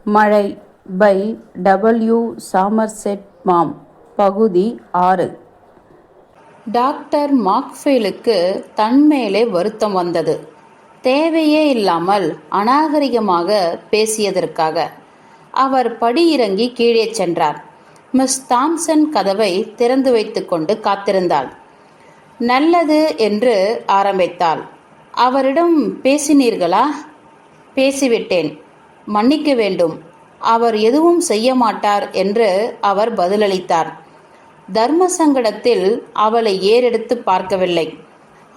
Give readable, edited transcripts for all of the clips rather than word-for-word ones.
மழை by W Somerset மாம். பகுதி 6. Doctor மாக்ஃபீலுக்கு தன்மேலே வருத்தம் வந்தது. தேவையே இல்லாமல் அநாகரிகமாக பேசியதற்காக. அவர் படியிறங்கி கீழே சென்றார். மிஸ் தாம்சன் கதவை திறந்து வைத்துக்கொண்டு காத்திருந்தாள். நல்லது என்று ஆரம்பித்தாள். அவரிடம் பேசினீர்களா? பேசிவிட்டேன், மன்னிக்க வேண்டும், அவர் எதுவும் செய்ய மாட்டார் என்று அவர் பதிலளித்தார். தர்ம சங்கடத்தில் அவளை ஏறெடுத்து பார்க்கவில்லை.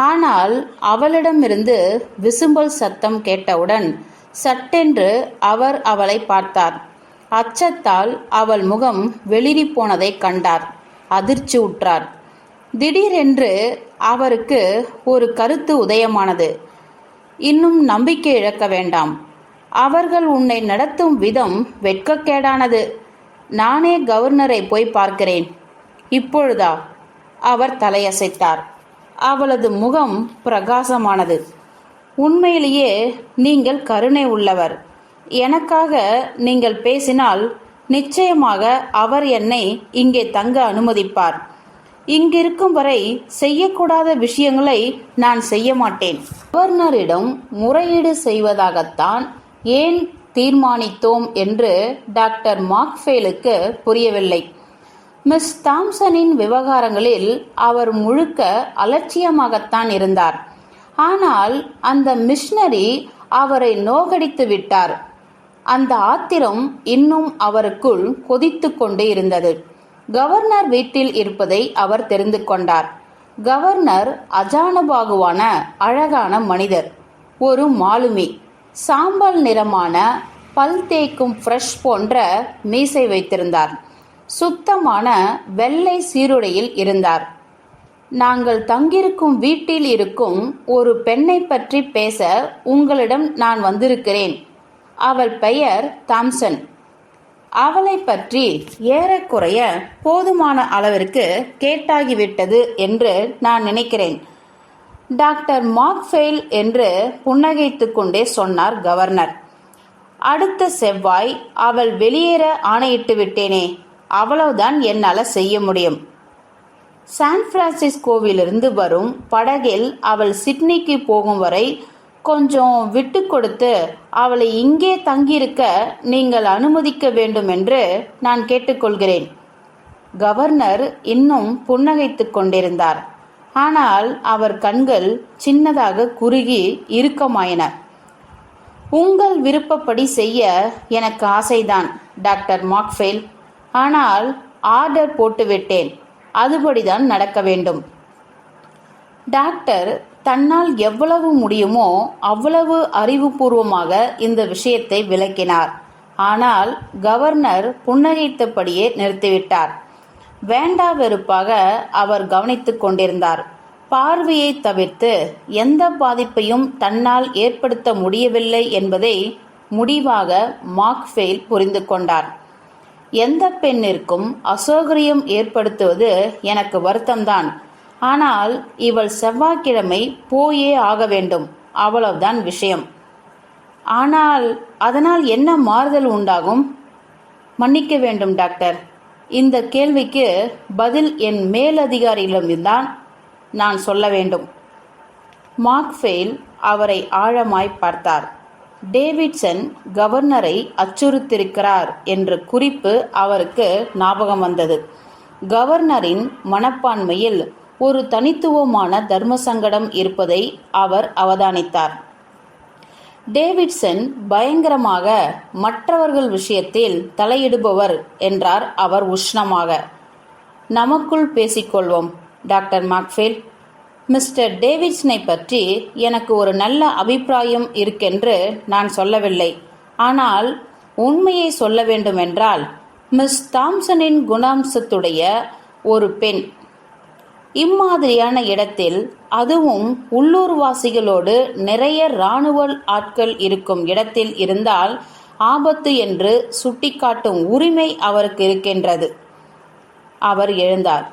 ஆனால் அவளிடமிருந்து விசும்பல் சத்தம் கேட்டவுடன் சட்டென்று அவர் அவளை பார்த்தார். அச்சத்தால் அவள் முகம் வெளிரி போனதை கண்டார். அதிர்ச்சி உற்றார். திடீரென்று அவருக்கு ஒரு கருத்து உதயமானது. இன்னும் நம்பிக்கை இழக்க வேண்டாம். அவர்கள் உன்னை நடத்தும் விதம் வெட்கக்கேடானது. நானே கவர்னரை போய் பார்க்கிறேன். இப்பொழுதா? அவர் தலையசைத்தார். அவளது முகம் பிரகாசமானது. உண்மையிலேயே நீங்கள் கருணை உள்ளவர். எனக்காக நீங்கள் பேசினால் நிச்சயமாக அவர் என்னை இங்கே தங்க அனுமதிப்பார். இங்கிருக்கும் வரை செய்யக்கூடாத விஷயங்களை நான் செய்ய மாட்டேன். கவர்னரிடம் முறையீடு செய்வதாகத்தான் ஏன் தீர்மானித்தோம் என்று டாக்டர் மாக்ஃபீலுக்கு புரியவில்லை. மிஸ் தாம்சனின் விவகாரங்களில் அவர் முழுக்க அலட்சியமாகத்தான் இருந்தார். ஆனால் அந்த மிஷனரி அவரை நோகடித்து விட்டார். அந்த ஆத்திரம் இன்னும் அவருக்குள் கொதித்து கொண்டு இருந்தது. கவர்னர் வீட்டில் இருப்பதை அவர் தெரிந்து கொண்டார். கவர்னர் அஜானுபாகுவான அழகான மனிதர். ஒரு மாலுமி. சாம்பல் நிறமான பல் தேய்க்கும் ஃப்ரெஷ் போன்ற மீசை வைத்திருந்தார். சுத்தமான வெள்ளை சீருடையில் இருந்தார். நாங்கள் தங்கியிருக்கும் வீட்டில் இருக்கும் ஒரு பெண்ணை பற்றி பேச உங்களிடம் நான் வந்திருக்கிறேன். அவள் பெயர் தாம்சன். அவளை பற்றி ஏறக்குறைய போதுமான அளவிற்கு கேட்டாகிவிட்டது என்று நான் நினைக்கிறேன். டாக்டர் மாக்ஃபீல் என்று புன்னகைத்து கொண்டே சொன்னார் கவர்னர். அடுத்த செவ்வாய் அவள் வெளியேற ஆணையிட்டு விட்டேனே, அவ்வளவுதான் என்னால் செய்ய முடியும். சான் பிரான்சிஸ்கோவிலிருந்து வரும் படகில் அவள் சிட்னிக்கு போகும் வரை கொஞ்சம் விட்டு கொடுத்து அவளை இங்கே தங்கியிருக்க நீங்கள் அனுமதிக்க வேண்டும் என்று நான் கேட்டுக்கொள்கிறேன். கவர்னர் இன்னும் புன்னகைத்து கொண்டிருந்தார். ஆனால் அவர் கண்கள் சின்னதாக குறுகி இறுக்கமாயின. உங்கள் விருப்பப்படி செய்ய எனக்கு ஆசைதான் டாக்டர் மாக்ஃபீல். ஆனால் ஆர்டர் போட்டுவிட்டேன். அதுபடிதான் நடக்க வேண்டும். டாக்டர் தன்னால் எவ்வளவு முடியுமோ அவ்வளவு அறிவுபூர்வமாக இந்த விஷயத்தை விளக்கினார். ஆனால் கவர்னர் புன்னகைத்தபடியே நிறுத்திவிட்டார். வேண்டா வெறுப்பாக அவர் கவனித்து கொண்டிருந்தார். பார்வையை தவிர்த்து எந்த பாதிப்பையும் தன்னால் ஏற்படுத்த முடியவில்லை என்பதை முடிவாக மாக்ஃபீல் புரிந்து கொண்டார். எந்த பெண்ணிற்கும் அசௌகரியம் ஏற்படுத்துவது எனக்கு வருத்தம்தான். ஆனால் இவள் செவ்வாய்க்கிழமை போயே ஆக வேண்டும். அவ்வளவுதான் விஷயம். ஆனால் அதனால் என்ன மாறுதல் உண்டாகும்? மன்னிக்க வேண்டும் டாக்டர், இந்த கேள்விக்கு பதில் என் மேலதிகாரியிடம்தான் நான் சொல்ல வேண்டும். மாக்ஃபீல் அவரை ஆழமாய் பார்த்தார். டேவிட்சன் கவர்னரை அச்சுறுத்திருக்கிறார் என்ற குறிப்பு அவருக்கு ஞாபகம் வந்தது. கவர்னரின் மனப்பான்மையில் ஒரு தனித்துவமான தர்ம சங்கடம் இருப்பதை அவர் அவதானித்தார். டேவிட்சன் பயங்கரமாக மற்றவர்கள் விஷயத்தில் தலையிடுபவர் என்றார் அவர் உஷ்ணமாக. நமக்குள் பேசிக்கொள்வோம் டாக்டர் மாக்ஃபீல். மிஸ்டர் டேவிட்சனை பற்றி எனக்கு ஒரு நல்ல அபிப்பிராயம் இருக்கென்று நான் சொல்லவில்லை. ஆனால் உண்மையை சொல்ல வேண்டுமென்றால் மிஸ் தாம்சனின் குணாம்சத்துடைய ஒரு பெண் இம்மாதிரியான இடத்தில், அதுவும் உள்ளூர்வாசிகளோடு நிறைய இராணுவ ஆட்கள் இருக்கும் இடத்தில் இருந்தால் ஆபத்து என்று சுட்டிக்காட்டும் உரிமை அவருக்கு இருக்கின்றது. அவர் எழுந்தார்.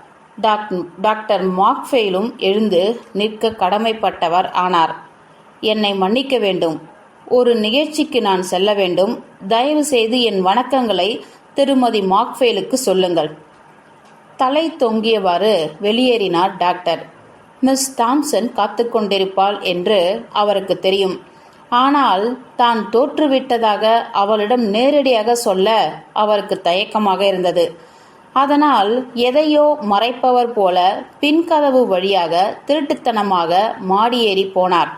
டாக்டர் மாக்ஃபீலும் எழுந்து நிற்க கடமைப்பட்டவர் ஆனார். என்னை மன்னிக்க வேண்டும். ஒரு நிகழ்ச்சிக்கு நான் செல்ல வேண்டும். தயவு செய்து என் வணக்கங்களை திருமதி மாக்ஃபேலுக்கு சொல்லுங்கள். தலை தொங்கியவாறு வெளியேறினார் டாக்டர். மிஸ் தாம்சன் காத்து கொண்டிருப்பாள் என்று அவருக்கு தெரியும். ஆனால் தான் தோற்றுவிட்டதாக அவளிடம் நேரடியாக சொல்ல அவருக்கு தயக்கமாக இருந்தது. அதனால் எதையோ மறைப்பவர் போல பின்கதவு வழியாக திருட்டுத்தனமாக மாடியேறி போனார்.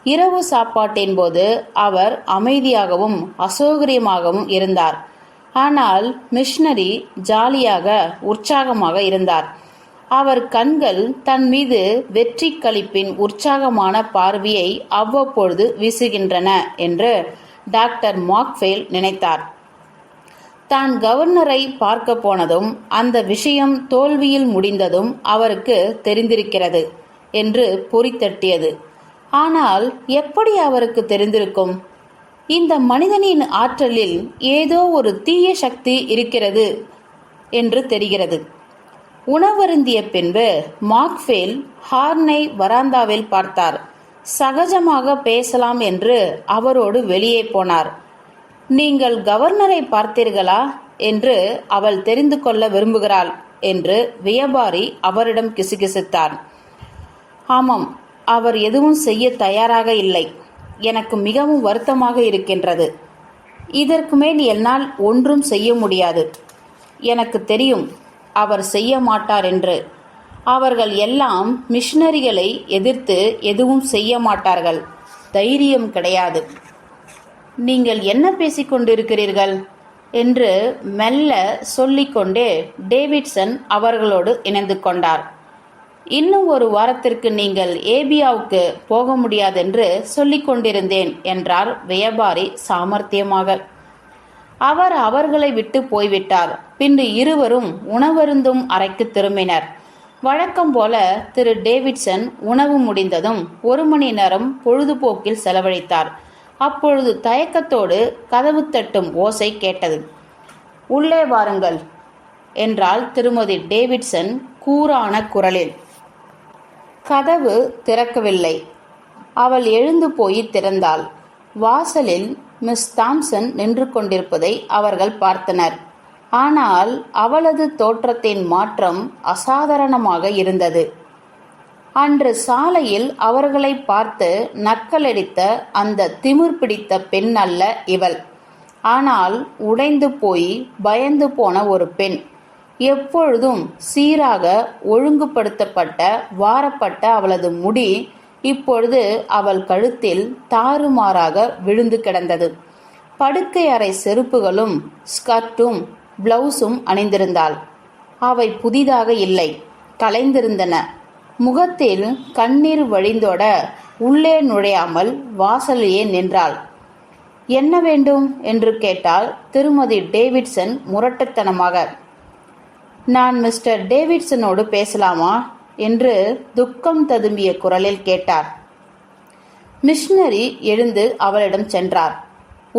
இரவு சாப்பாட்டின் போது அவர் அமைதியாகவும் அசௌகரியமாகவும் இருந்தார். ஆனால் மிஷனரி ஜாலியாக உற்சாகமாக இருந்தார். அவர் கண்கள் தன் மீது வெற்றி களிப்பின் உற்சாகமான பார்வையை அவ்வப்பொழுது வீசுகின்றன என்று டாக்டர் மாக்ஃபேல் நினைத்தார். தான் கவர்னரை பார்க்க போனதும் அந்த விஷயம் தோல்வியில் முடிந்ததும் அவருக்கு தெரிந்திருக்கிறது என்று பொறித்தட்டியது. ஆனால் எப்படி அவருக்கு தெரிந்திருக்கும்? இந்த மனிதனின் ஆற்றலில் ஏதோ ஒரு தீய சக்தி இருக்கிறது என்று தெரிகிறது. உணவருந்திய பின்பு மாக்ஃபேல் ஹார்னை வராந்தாவில் பார்த்தார். சகஜமாக பேசலாம் என்று அவரோடு வெளியே போனார். நீங்கள் கவர்னரை பார்த்தீர்களா என்று அவள் தெரிந்து கொள்ள விரும்புகிறாள் என்று வியாபாரி அவரிடம் கிசுகிசுத்தார். ஆமாம், அவர் எதுவும் செய்ய தயாராக இல்லை. எனக்கு மிகவும் வருத்தமாக இருக்கின்றது. இதற்கு மேல் என்னால் ஒன்றும் செய்ய முடியாது. எனக்கு தெரியும் அவர் செய்ய மாட்டார் என்று. அவர்கள் எல்லாம் மிஷனரிகளை எதிர்த்து எதுவும் செய்ய மாட்டார்கள். தைரியம் கிடையாது. நீங்கள் என்ன பேசிக்கொண்டிருக்கிறீர்கள் என்று மெல்ல சொல்லிக்கொண்டே டேவிட்சன் அவர்களோடு இணைந்து கொண்டார். இன்னும் ஒரு வாரத்திற்கு நீங்கள் ஏபியாவுக்கு போக முடியாதென்று சொல்லிக் கொண்டிருந்தேன் என்றார் வியாபாரி சாமர்த்தியமாக. அவர் அவர்களை விட்டு போய்விட்டார். பின்பு இருவரும் உணவருந்தும் அறைக்கு திரும்பினர். வழக்கம் போல திரு டேவிட்சன் உணவு முடிந்ததும் 1 மணி நேரம் பொழுதுபோக்கில் செலவழித்தார். அப்பொழுது தயக்கத்தோடு கதவு தட்டும் ஓசை கேட்டது. உள்ளே வாருங்கள் என்றாள் திருமதி டேவிட்சன் கூரான குரலில். கதவு திறக்கவில்லை. அவள் எழுந்து போய் திறந்தாள். வாசலில் மிஸ் தாம்சன் நின்று கொண்டிருப்பதை அவர்கள் பார்த்தனர். ஆனால் அவளது தோற்றத்தின் மாற்றம் அசாதாரணமாக இருந்தது. அன்று சாலையில் அவர்களை பார்த்து நக்கலடித்த அந்த திமிர் பிடித்த பெண் அல்ல இவள். ஆனால் உடைந்து போய் பயந்து போன ஒரு பெண். எப்பொழுதும் சீராக ஒழுங்குபடுத்தப்பட்ட வாரப்பட்ட அவளது முடி இப்பொழுது அவள் கழுத்தில் தாறுமாறாக விழுந்து கிடந்தது. படுக்கை அறை செருப்புகளும் ஸ்கர்ட்டும் பிளவுஸும் அணிந்திருந்தாள். அவை புதிதாக இல்லை, கலைந்திருந்தன. முகத்தில் கண்ணீர் வழிந்தோட உள்ளே நுழையாமல் வாசலையே நின்றாள். என்ன வேண்டும் என்று கேட்டாள் திருமதி டேவிட்சன் முரட்டுத்தனமாக. நான் மிஸ்டர் டேவிட்சனோடு பேசலாமா என்று துக்கம் ததும்பிய குரலில் கேட்டார். மிஷனரி எழுந்து அவளிடம் சென்றார்.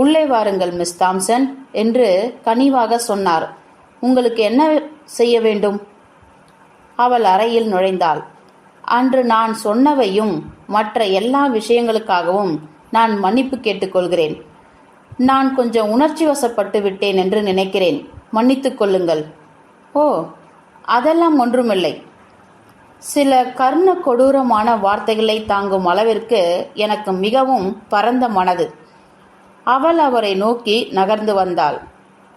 உள்ளே வாருங்கள் மிஸ் தாம்சன் என்று கனிவாக சொன்னார். உங்களுக்கு என்ன செய்ய வேண்டும்? அவள் அறையில் நுழைந்தாள். அன்று நான் சொன்னவையும் மற்ற எல்லா விஷயங்களுக்காகவும் நான் மன்னிப்பு கேட்டுக்கொள்கிறேன். நான் கொஞ்சம் உணர்ச்சி வசப்பட்டு விட்டேன் என்று நினைக்கிறேன். மன்னித்துக் கொள்ளுங்கள். ஓ, அதெல்லாம் ஒன்றுமில்லை. சில கர்ண கொடூரமான வார்த்தைகளை தாங்கும் அளவிற்கு எனக்கு மிகவும் பரந்த மனது. அவள் அவரை நோக்கி நகர்ந்து வந்தாள்.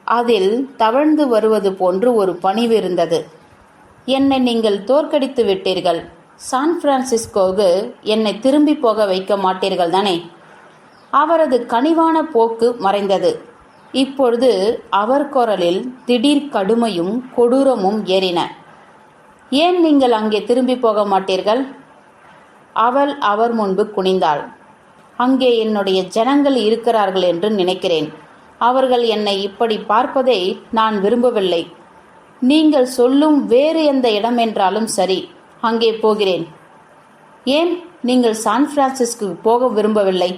அதில் தவழ்ந்து வருவது போன்று ஒரு பணிவு இருந்தது. என்னை நீங்கள் தோற்கடித்து விட்டீர்கள். சான் பிரான்சிஸ்கோவுக்கு என்னை திரும்பி போக வைக்க மாட்டீர்கள் தானே? அவரது கனிவான போக்கு மறைந்தது. இப்பொழுது அவர் குரலில் திடீர் கடுமையும் கொடூரமும் ஏறின. ஏன் நீங்கள் அங்கே திரும்பி போக மாட்டீர்கள்? அவள் அவர் முன்பு குனிந்தாள். அங்கே என்னுடைய ஜனங்கள் இருக்கிறார்கள் என்று நினைக்கிறேன். அவர்கள் என்னை இப்படி பார்ப்பதை நான் விரும்பவில்லை. நீங்கள் சொல்லும் வேறு எந்த இடம் என்றாலும் சரி, அங்கே போகிறேன். ஏன் நீங்கள் சான் பிரான்சிஸ்கு போக விரும்பவில்லை?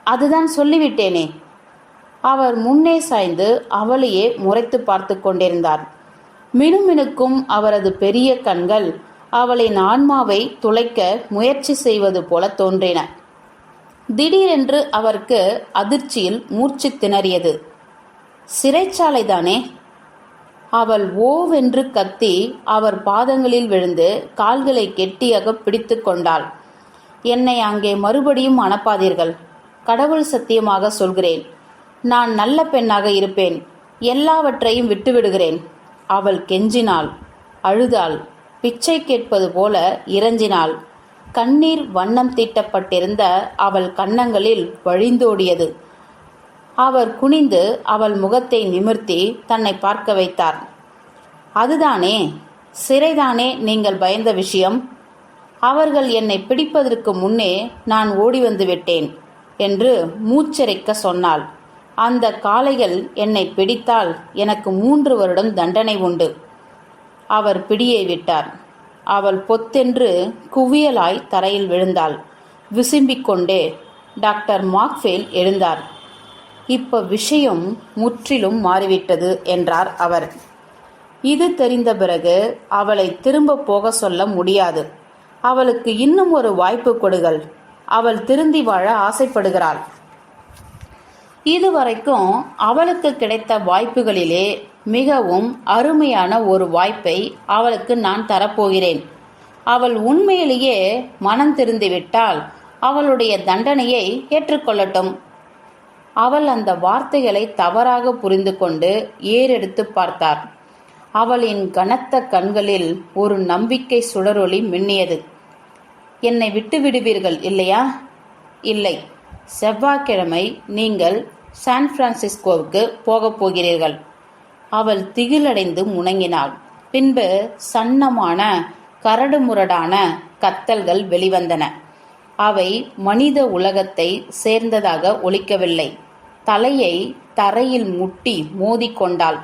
அதுதான் சொல்லிவிட்டேனே. அவர் முன்னே சாய்ந்து அவளையே முறைத்து பார்த்து கொண்டிருந்தார். மினுமினுக்கும் அவரது பெரிய கண்கள் அவளின் ஆன்மாவை துளைக்க முயற்சி செய்வது போல தோன்றின. திடீரென்று அவருக்கு அதிர்ச்சியில் மூர்ச்சி திணறியது. சிறைச்சாலைதானே? அவள் ஓவென்று கத்தி அவர் பாதங்களில் விழுந்து கால்களை கெட்டியாக பிடித்து கொண்டாள். என்னை அங்கே மறுபடியும் அனுப்பாதீர்கள். கடவுள் சத்தியமாக சொல்கிறேன், நான் நல்ல பெண்ணாக இருப்பேன். எல்லாவற்றையும் விட்டுவிடுகிறேன். அவள் கெஞ்சினாள், அழுதாள், பிச்சை கேட்பது போல இறைஞ்சினாள். கண்ணீர் வண்ணம் தீட்டப்பட்டிருந்த அவள் கன்னங்களில் வழிந்தோடியது. அவர் குனிந்து அவள் முகத்தை நிமிர்த்தி தன்னை பார்க்க வைத்தார். அதுதானே, சிறைதானே நீங்கள் பயந்த விஷயம்? அவர்கள் என்னை பிடிப்பதற்கு முன்னே நான் ஓடி வந்து விட்டேன் என்று மூச்சரைக்க சொன்னாள். அந்த காளைகள் என்னை பிடித்தால் எனக்கு 3 வருடம் தண்டனை உண்டு. அவர் பிடியை விட்டார். அவள் பொத்தென்று குவியலாய் தரையில் விழுந்தாள். விசும்பிக் கொண்டே டாக்டர் மாக்ஃபேல் எழுந்தார். இப்ப விஷயம் முற்றிலும் மாறிவிட்டது என்றார் அவர். இது தெரிந்த பிறகு அவளை திரும்ப போக சொல்ல முடியாது. அவளுக்கு இன்னும் ஒரு வாய்ப்பு கொடுங்கள். அவள் திருந்தி வாழ ஆசைப்படுகிறாள். இதுவரைக்கும் அவளுக்கு கிடைத்த வாய்ப்புகளிலே மிகவும் அருமையான ஒரு வாய்ப்பை அவளுக்கு நான் தரப்போகிறேன். அவள் உண்மையிலேயே மனம் திருந்திவிட்டால் அவளுடைய தண்டனையை ஏற்றுக்கொள்ளட்டும். அவள் அந்த வார்த்தைகளை தவறாக புரிந்து கொண்டு ஏறெடுத்து பார்த்தார். அவளின் கனத்த கண்களில் ஒரு நம்பிக்கை சுடரொளி மின்னியது. என்னை விட்டு விடுவீர்கள் இல்லையா? இல்லை. செவ்வாய்க்கிழமை நீங்கள் சான் பிரான்சிஸ்கோவுக்கு போகப் போகிறீர்கள். அவள் திகிலடைந்து முணங்கினாள். பின்பு சன்னமான கரடுமுரடான கத்தல்கள் வெளிவந்தன. அவை மனித உலகத்தை சேர்ந்ததாக ஒலிக்கவில்லை. தலையை தரையில் முட்டி மோதிக்கொண்டாள்.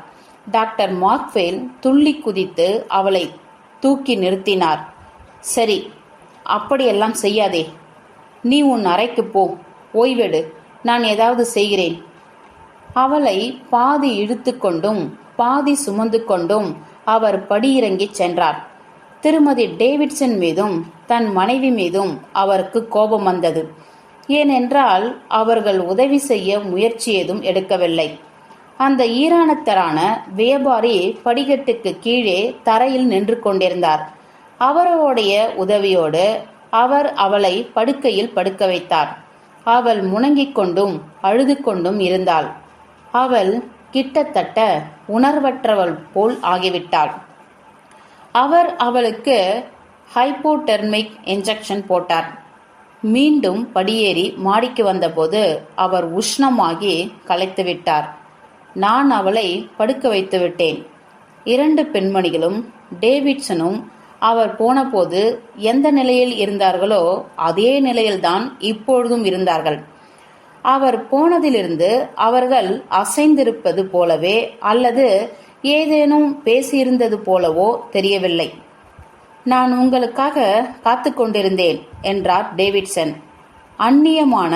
டாக்டர் மாக்ஃபேல் துள்ளி குதித்து அவளை தூக்கி நிறுத்தினார். சரி, அப்படியெல்லாம் செய்யாதே. நீ உன் அறைக்கு போ, ஓய்வெடு. நான் ஏதாவது செய்கிறேன். அவளை பாதி இழுத்து கொண்டும் பாதி சுமந்து கொண்டும் அவர் படியிறங்கி சென்றார். திருமதி டேவிட்சன் மீதும் தன் மனைவி மீதும் அவருக்கு கோபம் வந்தது. ஏனென்றால் அவர்கள் உதவி செய்ய முயற்சி ஏதும் எடுக்கவில்லை. அந்த ஈரானத்தரான வியாபாரி படிக்கட்டுக்கு கீழே தரையில் நின்று கொண்டிருந்தார். அவருடைய உதவியோடு அவர் அவளை படுக்கையில் படுக்க வைத்தார். அவள் முணங்கிக் கொண்டும் அழுது கொண்டும் இருந்தாள். அவள் கிட்டத்தட்ட உணர்வற்றவள் போல் ஆகிவிட்டாள். அவர் அவளுக்கு ஹைப்போடெர்மிக் இன்ஜெக்ஷன் போட்டார். மீண்டும் படியேறி மாடிக்கு வந்தபோது அவர் உஷ்ணமாகி களைத்துவிட்டார். நான் அவளை படுக்க வைத்து விட்டேன். 2 பெண்மணிகளும் டேவிட்சனும் அவர் போனபோது எந்த நிலையில் இருந்தார்களோ அதே நிலையில்தான் இப்பொழுதும் இருந்தார்கள். அவர் போனதிலிருந்து அவர்கள் அசைந்திருப்பது போலவே அல்லது ஏதேனும் பேசியிருந்தது போலவோ தெரியவில்லை. நான் உங்களுக்காக காத்து கொண்டிருந்தேன் என்றார் டேவிட்சன் அந்நியமான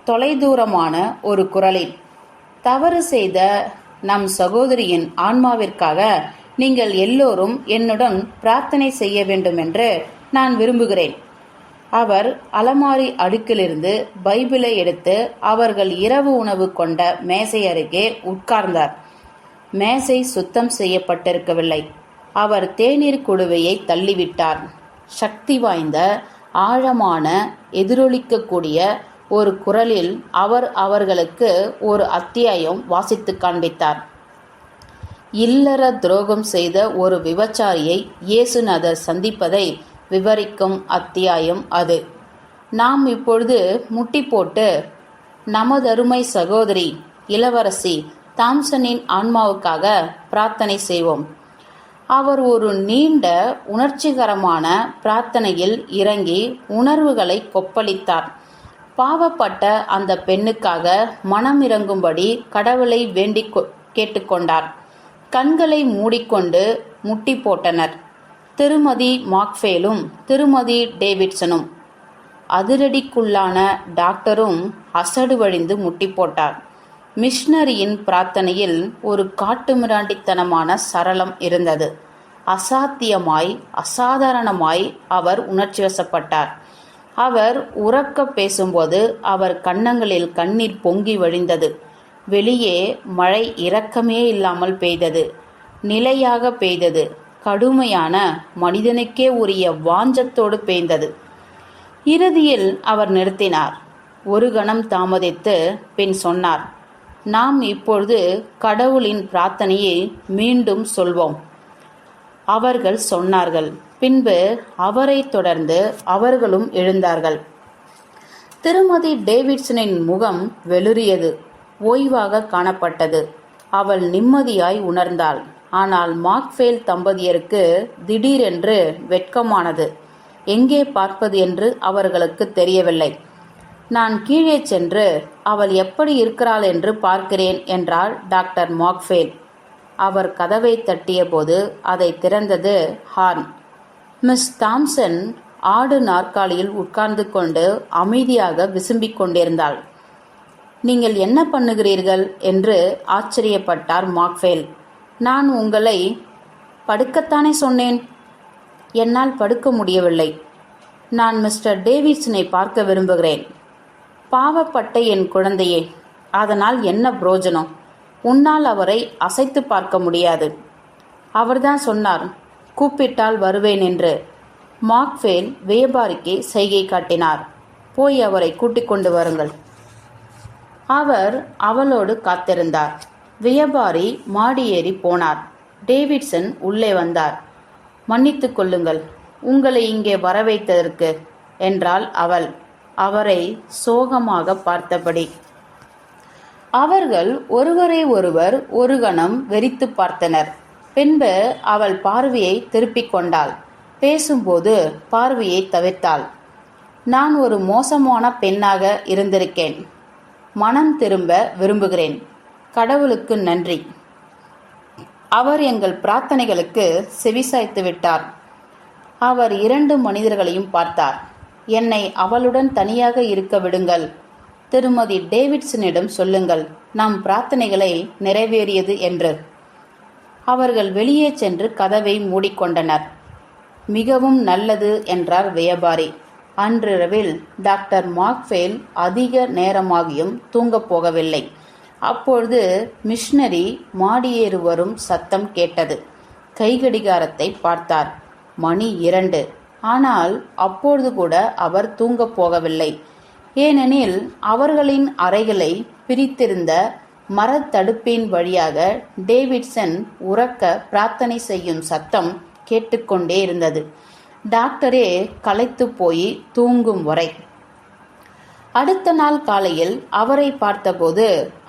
தொலைதூரமான ஒரு குரலில். தவறு செய்த நம் சகோதரியின் ஆன்மாவிற்காக நீங்கள் எல்லோரும் என்னுடன் பிரார்த்தனை செய்ய வேண்டும் என்று நான் விரும்புகிறேன். அவர் அலமாரி அடுக்கிலிருந்து பைபிளை எடுத்து அவர்கள் இரவு உணவு கொண்ட மேசை அருகே உட்கார்ந்தார். மேசை சுத்தம் செய்யப்பட்டிருக்கவில்லை. அவர் தேநீர் குடுவையை தள்ளிவிட்டார். சக்தி வாய்ந்த ஆழமான எதிரொலிக்கக்கூடிய ஒரு குரலில் அவர் அவர்களுக்கு ஒரு அத்தியாயம் வாசித்து காண்பித்தார். இல்லற துரோகம் செய்த ஒரு விபச்சாரியை இயேசுநாதர் சந்திப்பதை விவரிக்கும் அத்தியாயம் அது. நாம் இப்பொழுது முட்டி போட்டு நமதருமை சகோதரி இளவரசி தாம்சனின் ஆன்மாவுக்காக பிரார்த்தனை செய்வோம். அவர் ஒரு நீண்ட உணர்ச்சிகரமான பிரார்த்தனையில் இறங்கி உணர்வுகளை கொப்பளித்தார். பாவப்பட்ட அந்த பெண்ணுக்காக மனம் இறங்கும்படி கடவுளை வேண்டி கேட்டுக்கொண்டார். கண்களை மூடிக்கொண்டு முட்டி போட்டனர். திருமதி மாக்ஃபேலும் திருமதி டேவிட்சனும். அதிரடிக்குள்ளான டாக்டரும் அசடு வழிந்து முட்டி போட்டார். மிஷனரியின் பிரார்த்தனையில் ஒரு காட்டுமிராண்டித்தனமான சரளம் இருந்தது. அசாத்தியமாய் அசாதாரணமாய் அவர் உணர்ச்சி வசப்பட்டார். அவர் உரக்க பேசும்போது அவர் கன்னங்களில் கண்ணீர் பொங்கி வழிந்தது. வெளியே மழை இரக்கமே இல்லாமல் பெய்தது. நிலையாக பெய்தது. கடுமையான மனிதனுக்கே உரிய வாஞ்சத்தோடு பெய்தது. இறுதியில் அவர் நிறுத்தினார். ஒரு கணம் தாமதித்து பின் சொன்னார், நாம் இப்பொழுது கடவுளின் பிரார்த்தனையை மீண்டும் சொல்வோம். அவர்கள் சொன்னார்கள். பின்பு அவரை தொடர்ந்து அவர்களும் எழுந்தார்கள். திருமதி டேவிட்சனின் முகம் வெளிறியது, ஓய்வாக காணப்பட்டது. அவள் நிம்மதியாய் உணர்ந்தாள். ஆனால் மார்க்ஃபேல் தம்பதியருக்கு திடீரென்று வெட்கமானது. எங்கே பார்ப்பது என்று அவர்களுக்கு தெரியவில்லை. நான் கீழே சென்று அவள் எப்படி இருக்கிறாள் என்று பார்க்கிறேன் என்றார் டாக்டர் மார்க்ஃபேல். அவர் கதவை தட்டிய போது அதை திறந்தது ஹார்ன். மிஸ் தாம்சன் ஆடு நாற்காலியில் உட்கார்ந்து கொண்டு அமைதியாக விசும்பிக் கொண்டிருந்தாள். நீங்கள் என்ன பண்ணுகிறீர்கள் என்று ஆச்சரியப்பட்டார் மார்க்ஃபேல். நான் உங்களை படுக்கத்தானே சொன்னேன். என்னால் படுக்க முடியவில்லை. நான் மிஸ்டர் டேவிட்சனை பார்க்க விரும்புகிறேன். பாவப்பட்ட என் குழந்தையே, அதனால் என்ன புரோஜனம்? உன்னால் அவரை அசைத்து பார்க்க முடியாது. அவர்தான் சொன்னார், கூப்பிட்டால் வருவேன் என்று. மார்க்ஃபேல் வியாபாரிக்கு செய்கை காட்டினார். போய் அவரை கூட்டிக் கொண்டு வருங்கள். அவர் அவளோடு காத்திருந்தார். வியாபாரி மாடி ஏறி போனார். டேவிட்சன் உள்ளே வந்தார். மன்னித்துக் கொள்ளுங்கள், உங்களை இங்கே வரவைத்ததற்கு என்றாள் அவள், அவரை சோகமாக பார்த்தபடி. அவர்கள் ஒருவரை ஒருவர் ஒரு கணம் வெறித்து பார்த்தனர். பின்பு அவள் பார்வையை திருப்பிக் கொண்டாள். பேசும்போது பார்வையை தவிர்த்தாள். நான் ஒரு மோசமான பெண்ணாக இருந்திருக்கேன். மனம் திரும்ப விரும்புகிறேன். கடவுளுக்கு நன்றி. அவர் எங்கள் பிரார்த்தனைகளுக்கு செவிசாய்த்து விட்டார். அவர் 2 மனிதர்களையும் பார்த்தார். என்னை அவளுடன் தனியாக இருக்க விடுங்கள். திருமதி டேவிட்சனிடம் சொல்லுங்கள், நம் பிரார்த்தனைகளை நிறைவேறியது என்று. அவர்கள் வெளியே சென்று கதவை மூடிக்கொண்டனர். மிகவும் நல்லது என்றார் வியாபாரி. அன்றிரவில் டாக்டர் மார்க்ஃபேல் அதிக நேரமாகியும் தூங்கப் போகவில்லை. அப்பொழுது மிஷனரி மாடியேறி வரும் சத்தம் கேட்டது. கைகடிகாரத்தை பார்த்தார். மணி 2. ஆனால் அப்பொழுது கூட அவர் தூங்கப் போகவில்லை. ஏனெனில் அவர்களின் அறைகளை பிரித்திருந்த மரத்தடுப்பின் வழியாக டேவிட்சன் உரக்க பிரார்த்தனை செய்யும் சத்தம் கேட்டுக்கொண்டே இருந்தது. டாக்டரே களைத்து போய் தூங்கும் வரை. அடுத்த நாள் காலையில் அவரை பார்த்தபோது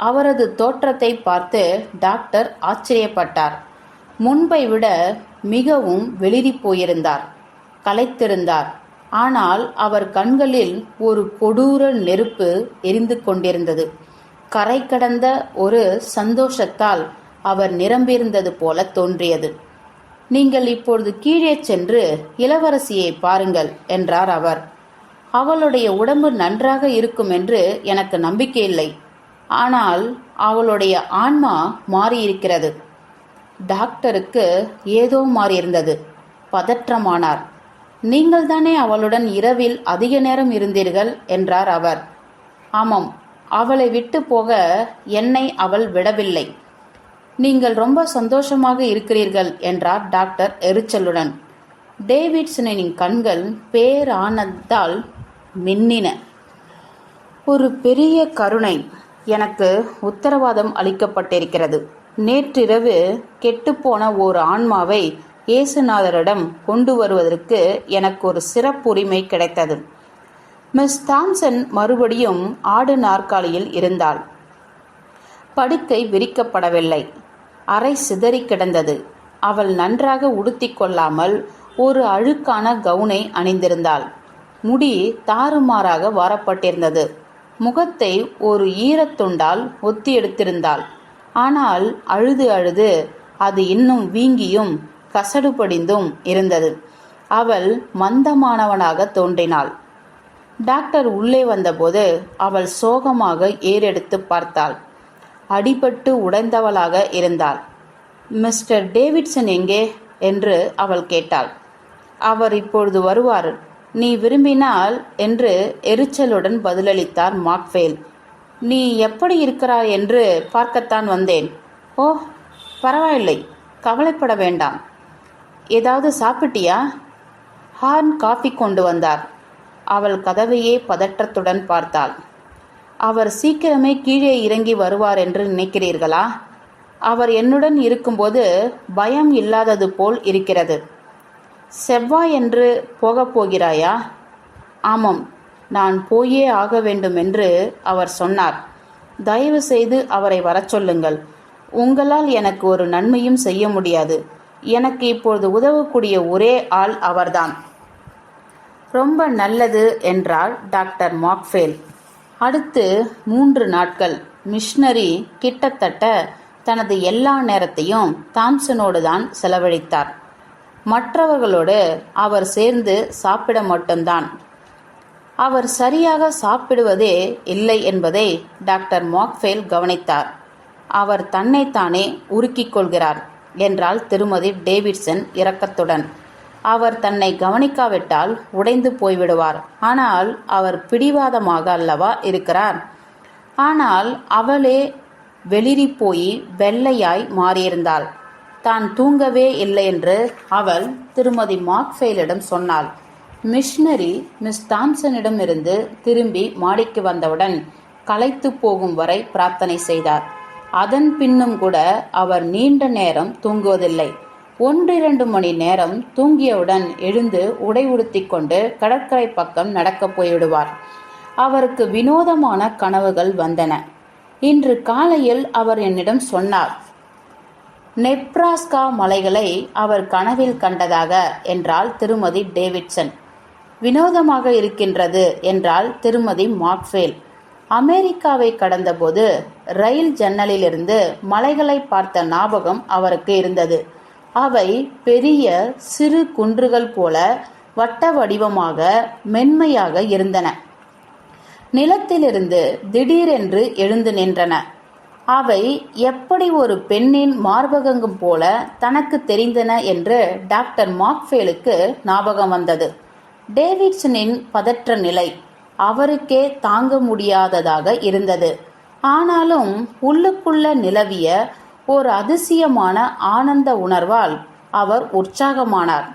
அவரது தோற்றத்தை பார்த்து டாக்டர் ஆச்சரியப்பட்டார். முன்பை விட மிகவும் வெளிரி போயிருந்தார். களைத்திருந்தார். ஆனால் அவர் கண்களில் ஒரு கொடூர நெருப்பு எரிந்து கொண்டிருந்தது. கரை கடந்த ஒரு சந்தோஷத்தால் அவர் நிரம்பியிருந்தது போல தோன்றியது. நீங்கள் இப்பொழுது கீழே சென்று இளவரசியை பாருங்கள் என்றார் அவர். அவளுடைய உடம்பு நன்றாக இருக்கும் என்று எனக்கு நம்பிக்கை இல்லை. ஆனால் அவளுடைய ஆன்மா மாறியிருக்கிறது. டாக்டருக்கு ஏதோ மாறியிருந்தது. பதற்றமானார். நீங்கள் தானே அவளுடன் இரவில் அதிக நேரம் இருந்தீர்கள் என்றார் அவர். ஆமாம், அவளை விட்டு போக என்னை அவள் விடவில்லை. நீங்கள் ரொம்ப சந்தோஷமாக இருக்கிறீர்கள் என்றார் டாக்டர் எரிச்சலுடன். டேவிட்சனின் கண்கள் பேரானந்தால் மின்னின. ஒரு பெரிய கருணை எனக்கு உத்தரவாதம் அளிக்கப்பட்டிருக்கிறது. நேற்றிரவு கெட்டுப்போன ஒரு ஆன்மாவை இயேசுநாதரிடம் கொண்டு வருவதற்கு எனக்கு ஒரு சிறப்புரிமை கிடைத்தது. மிஸ் தாம்சன் மறுபடியும் ஆடு நாற்காலியில் இருந்தாள். படுக்கை விரிக்கப்படவில்லை. அறை சிதறி கிடந்தது. அவள் நன்றாக உடுத்திக் கொள்ளாமல் ஒரு அழுக்கான கவுனை அணிந்திருந்தாள். முடி தாறுமாறாக வாரப்பட்டிருந்தது. முகத்தை ஒரு ஈரத்துண்டால் ஒத்தி எடுத்திருந்தாள். ஆனால் அழுது அழுது அது இன்னும் வீங்கியும் கசடுபடிந்தும் இருந்தது. அவள் மந்தமானவனாக தோன்றினாள். டாக்டர் உள்ளே வந்தபோது அவள் சோகமாக ஏறெடுத்து பார்த்தாள். அடிபட்டு உடைந்தவளாக இருந்தாள். மிஸ்டர் டேவிட்சன் எங்கே என்று அவள் கேட்டாள். அவர் இப்பொழுது வருவார். நீ விரும்பினால் என்று எரிச்சலுடன் பதிலளித்தார் மாக்ஃபேல். நீ எப்படி இருக்கிறாய் என்று பார்க்கத்தான் வந்தேன். ஓ, பரவாயில்லை, கவலைப்பட வேண்டாம். ஏதாவது சாப்பிட்டியா? ஹார்ன் காஃபி கொண்டு வந்தார். அவள் கதவையே பதற்றத்துடன் பார்த்தாள். அவர் சீக்கிரமே கீழே இறங்கி வருவார் என்று நினைக்கிறீர்களா? அவர் என்னுடன் இருக்கும்போது பயம் இல்லாதது போல் இருக்கிறது. செவ்வாய் என்று போகப் போகிறாயா? ஆமாம், நான் போயே ஆக வேண்டும் என்று அவர் சொன்னார். தயவு செய்து அவரை வரச் சொல்லுங்கள். உங்களால் எனக்கு ஒரு நன்மையும் செய்ய முடியாது. எனக்கு இப்பொழுது உதவக்கூடிய ஒரே ஆள் அவர்தான். ரொம்ப நல்லது என்றார் டாக்டர் மாக்ஃபேல். அடுத்து 3 நாட்கள் மிஷனரி கிட்டத்தட்ட தனது எல்லா நேரத்தையும் தாம்சனோடு தான் செலவழித்தார். மற்றவர்களோடு அவர் சேர்ந்து சாப்பிட மட்டும்தான். அவர் சரியாக சாப்பிடுவதே இல்லை என்பதை டாக்டர் மாக்ஃபேல் கவனித்தார். அவர் தன்னைத்தானே உருக்கிக் கொள்கிறார் என்றாள் திருமதி டேவிட்சன் இரக்கத்துடன். அவர் தன்னை கவனிக்காவிட்டால் உடைந்து போய்விடுவார். ஆனால் அவர் பிடிவாதமாக அல்லவா இருக்கிறார். ஆனால் அவளே வெளிரி போய் வெள்ளையாய் மாறியிருந்தாள். தான் தூங்கவே இல்லை என்று அவள் திருமதி மாக்ஃபேலிடம் சொன்னாள். மிஷனரி மிஸ் தாம்சனிடமிருந்து திரும்பி மாடிக்கு வந்தவுடன் களைத்து போகும் வரை பிரார்த்தனை செய்தார். அதன் பின்னும் கூட அவர் நீண்ட நேரம் தூங்குவதில்லை. 1-2 மணி நேரம் தூங்கியவுடன் எழுந்து உடை உடுத்தி கொண்டு கடற்கரை பக்கம் நடக்கப் போய்விடுவார். அவருக்கு வினோதமான கனவுகள் வந்தன. இன்று காலையில் அவர் என்னிடம் சொன்னார். நெப்ராஸ்கா மலைகளை அவர் கனவில் கண்டதாக என்றாள் திருமதி டேவிட்சன். வினோதமாக இருக்கின்றது என்றாள் திருமதி மாக்ஃபேல். அமெரிக்காவை கடந்தபோது ரயில் ஜன்னலிலிருந்து மலைகளை பார்த்த ஞாபகம் அவருக்கு இருந்தது. அவை பெரிய சிறு குன்றுகள் போல வட்ட வடிவமாக மென்மையாக இருந்தன. நிலத்திலிருந்து திடீரென்று எழுந்து நின்றன. அவை எப்படி ஒரு பெண்ணின் மார்பகங்கும் போல தனக்கு தெரிந்தன என்று டாக்டர் மாக்ஃபேலுக்கு ஞாபகம் வந்தது. டேவிட்சனின் பதற்ற நிலை அவருக்கே தாங்க முடியாததாக இருந்தது. ஆனாலும் உள்ளுக்குள்ள நிலவிய ஒரு அதிசயமான ஆனந்த உணர்வால் அவர் உற்சாகமானார்.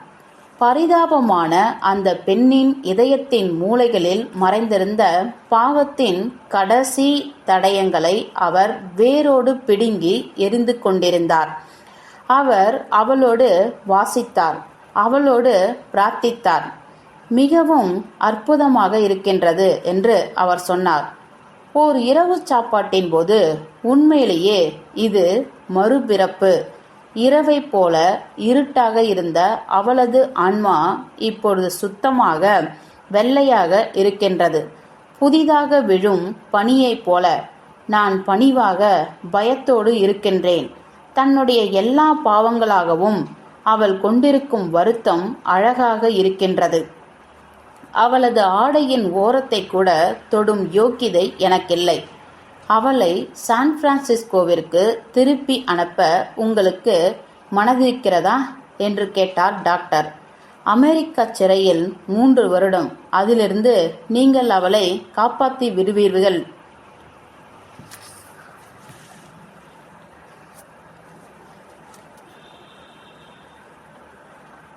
பரிதாபமான அந்த பெண்ணின் இதயத்தின் மூலைகளில் மறைந்திருந்த பாவத்தின் கடைசி தடயங்களை அவர் வேரோடு பிடுங்கி எரிந்து கொண்டிருந்தார். அவர் அவளோடு வாசித்தார், அவளோடு பிரார்த்தித்தார். மிகவும் அற்புதமாக இருக்கின்றது என்று அவர் சொன்னார். ஓர் இரவு சாப்பாட்டின் போது, உண்மையிலேயே இது மறுபிறப்பு. இரவை போல இருட்டாக இருந்த அவளது ஆன்மா இப்பொழுது சுத்தமாக வெள்ளையாக இருக்கின்றது. புதிதாக விழும் பனியைப் போல. நான் பணிவாக பயத்தோடு இருக்கின்றேன். தன்னுடைய எல்லா பாவங்களாகவும் அவள் கொண்டிருக்கும் வருத்தம் அழகாக இருக்கின்றது. அவளது ஆடையின் ஓரத்தை கூட தொடும் யோக்கியதை எனக்கில்லை. அவளை சான் பிரான்சிஸ்கோவிற்கு திருப்பி அனுப்ப உங்களுக்கு மனதிருக்கிறதா என்று கேட்டார் டாக்டர். அமெரிக்க சிறையில் 3 வருடம். அதிலிருந்து நீங்கள் அவளை காப்பாற்றி விடுவீர்கள்.